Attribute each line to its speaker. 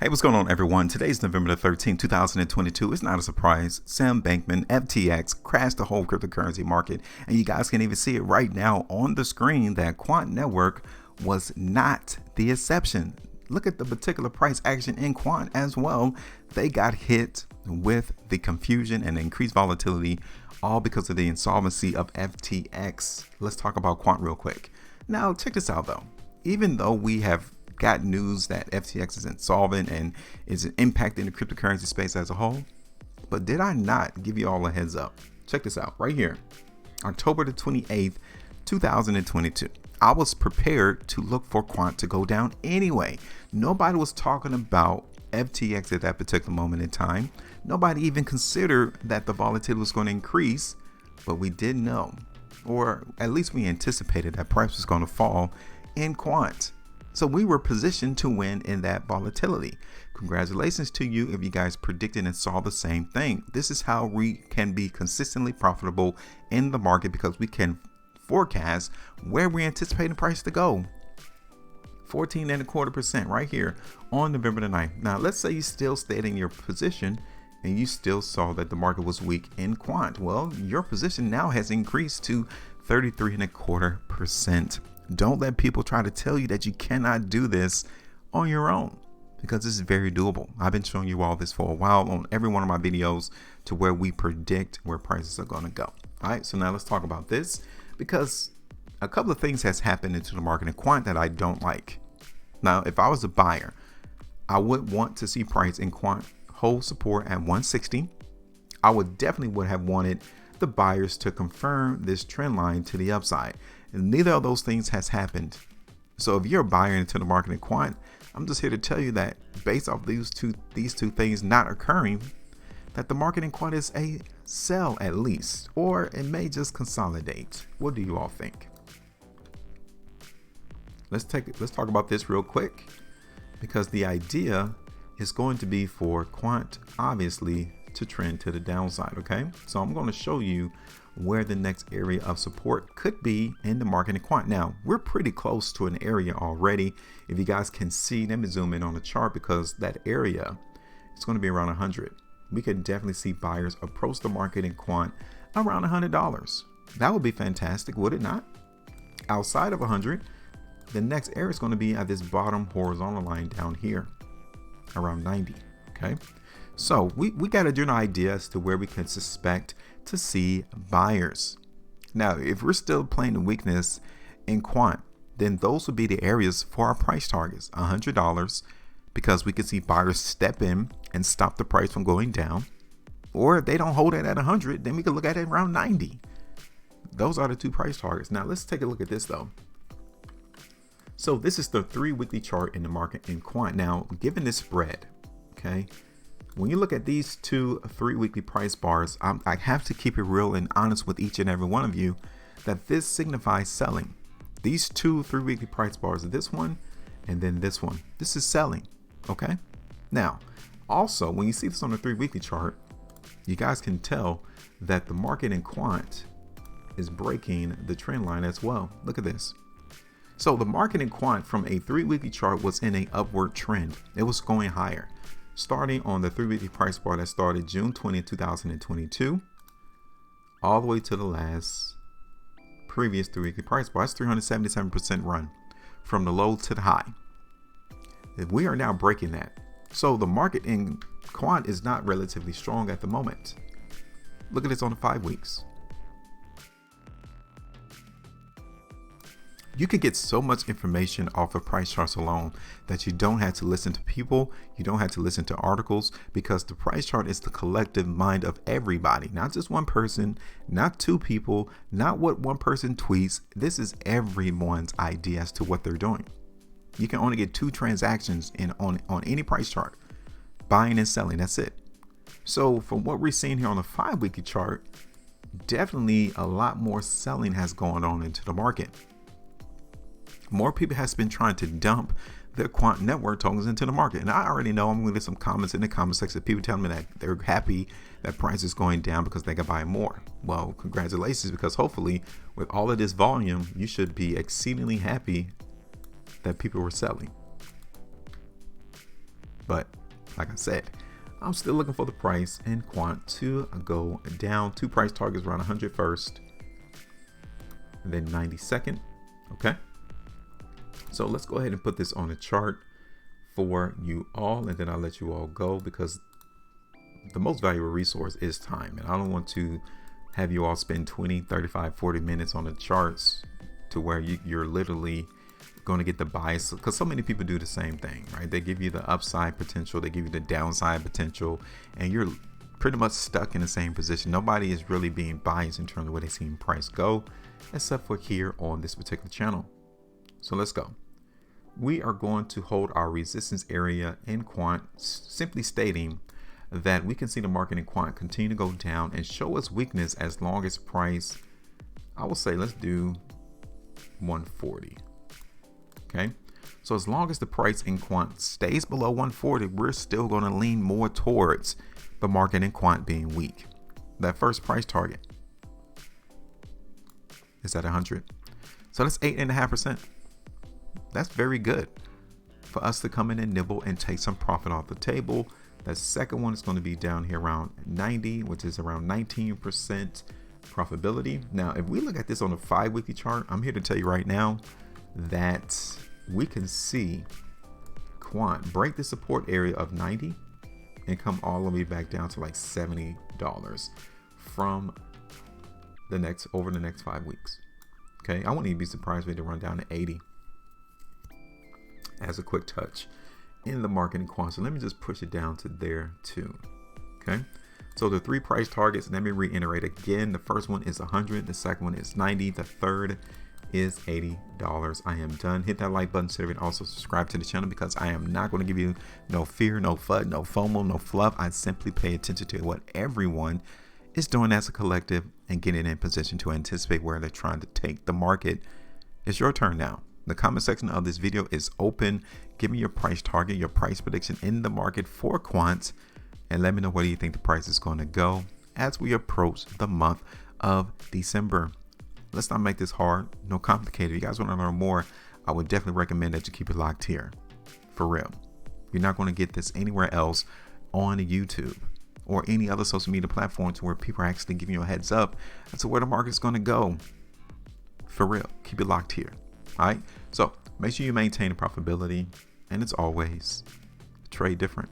Speaker 1: Hey, what's going on, everyone? Today's November the 13th, 2022. It's not a surprise. Sam Bankman, FTX, crashed the whole cryptocurrency market. And you guys can even see it right now on the screen that Quant Network was not the exception. Look at the particular price action in Quant as well. They got hit with the confusion and increased volatility, all because of the insolvency of FTX. Let's talk about Quant real quick. Now, check this out, though. Even though we have got news that FTX is insolvent and is impacting the cryptocurrency space as a whole, but did I not give you all a heads up? Check this out right here. October the 28th, 2022. I was prepared to look for Quant to go down anyway. Nobody was talking about FTX at that particular moment in time. Nobody even considered that the volatility was going to increase, but we did know, or at least we anticipated that price was going to fall in Quant. So we were positioned to win in that volatility. Congratulations to you if you guys predicted and saw the same thing. This is how we can be consistently profitable in the market, because we can forecast where we anticipate the price to go. 14.25% right here on November the 9th. Now, let's say you still stayed in your position and you still saw that the market was weak in Quant. Well, your position now has increased to 33.25%. Don't let people try to tell you that you cannot do this on your own, because this is very doable. I've been showing you all this for a while on every one of my videos to where we predict where prices are going to go. All right, so now let's talk about this, because a couple of things has happened into the market in Quant that I don't like. Now, if I was a buyer, I would want to see price in Quant hold support at 160. I would have wanted the buyers to confirm this trend line to the upside. And neither of those things has happened. So if you're a buyer into the market in Quant, I'm just here to tell you that based off these two things not occurring, that the market in Quant is a sell at least, or it may just consolidate. What do you all think? Let's talk about this real quick, because the idea is going to be for Quant, obviously, to trend to the downside. Okay, so I'm going to show you where the next area of support could be in the market in Quant. Now, we're pretty close to an area already. If you guys can see, let me zoom in on the chart, because that area is going to be around 100. We could definitely see buyers approach the market in Quant around $100. That would be fantastic, would it not? Outside of 100, the next area is going to be at this bottom horizontal line down here around 90. Okay, so we got a general idea as to where we can suspect to see buyers. Now, if we're still playing the weakness in Quant, then those would be the areas for our price targets, $100, because we could see buyers step in and stop the price from going down. Or if they don't hold it at 100, then we could look at it around 90. Those are the two price targets. Now, let's take a look at this though. So this is the 3-weekly chart in the market in Quant. Now, given this spread, okay, when you look at these 2 3-weekly price bars, I have to keep it real and honest with each and every one of you that this signifies selling. These 2 3-weekly price bars, this one and then this one, this is selling. Okay. Now, also, when you see this on the 3-weekly chart, you guys can tell that the market in Quant is breaking the trend line as well. Look at this. So the market in Quant from a 3-weekly chart was in an upward trend. It was going higher, starting on the 3-weekly price bar that started June 20, 2022, all the way to the last previous 3-weekly price bar. That's 377% run from the low to the high. We are now breaking that. So the market in Quant is not relatively strong at the moment. Look at this on the 5 weeks. You can get so much information off of price charts alone that you don't have to listen to people. You don't have to listen to articles, because the price chart is the collective mind of everybody, not just one person, not 2 people, not what one person tweets. This is everyone's idea as to what they're doing. You can only get 2 transactions on any price chart, buying and selling. That's it. So from what we're seeing here on the 5-weekly chart, definitely a lot more selling has gone on into the market. More people has been trying to dump their Quant Network tokens into the market. And I already know I'm going to get some comments in the comment section. People telling me that they're happy that price is going down because they can buy more. Well, congratulations, because hopefully with all of this volume, you should be exceedingly happy that people were selling. But like I said, I'm still looking for the price in Quant to go down. 2 price targets around 100 first, and then 92nd. Okay. So let's go ahead and put this on a chart for you all, and then I'll let you all go, because the most valuable resource is time, and I don't want to have you all spend 20, 35, 40 minutes on the charts to where you're literally going to get the bias, because so many people do the same thing, right? They give you the upside potential, they give you the downside potential, and you're pretty much stuck in the same position. Nobody is really being biased in terms of where they see price go, except for here on this particular channel. So let's go. We are going to hold our resistance area in Quant, simply stating that we can see the market in Quant continue to go down and show us weakness as long as price, I will say, let's do 140. Okay, so as long as the price in Quant stays below 140, we're still going to lean more towards the market in Quant being weak. That first price target is at 100, so that's 8.5%. That's very good for us to come in and nibble and take some profit off the table. That second one is going to be down here around 90, which is around 19% profitability. Now, if we look at this on a 5-weekly chart, I'm here to tell you right now that we can see Quant break the support area of 90 and come all the way back down to like $70 from over the next 5 weeks. Okay, I wouldn't even be surprised if they run down to 80 as a quick touch in the market in Quant. So let me just push it down to there too. Okay, so the 3 price targets, let me reiterate again. The first one is 100, the second one is 90, the third is $80. I am done. Hit that like button, and also subscribe to the channel, because I am not going to give you no fear, no FUD, no FOMO, no fluff. I simply pay attention to what everyone is doing as a collective and getting in position to anticipate where they're trying to take the market. It's your turn now. The comment section of this video is open. Give me your price target, your price prediction in the market for Quant, and let me know where you think the price is going to go as we approach the month of December. Let's not make this hard, no complicated. If you guys want to learn more, I would definitely recommend that you keep it locked here. For real. You're not going to get this anywhere else on YouTube or any other social media platform to where people are actually giving you a heads up as to where the market's going to go. For real. Keep it locked here. All right, so make sure you maintain the profitability, and as always, trade different.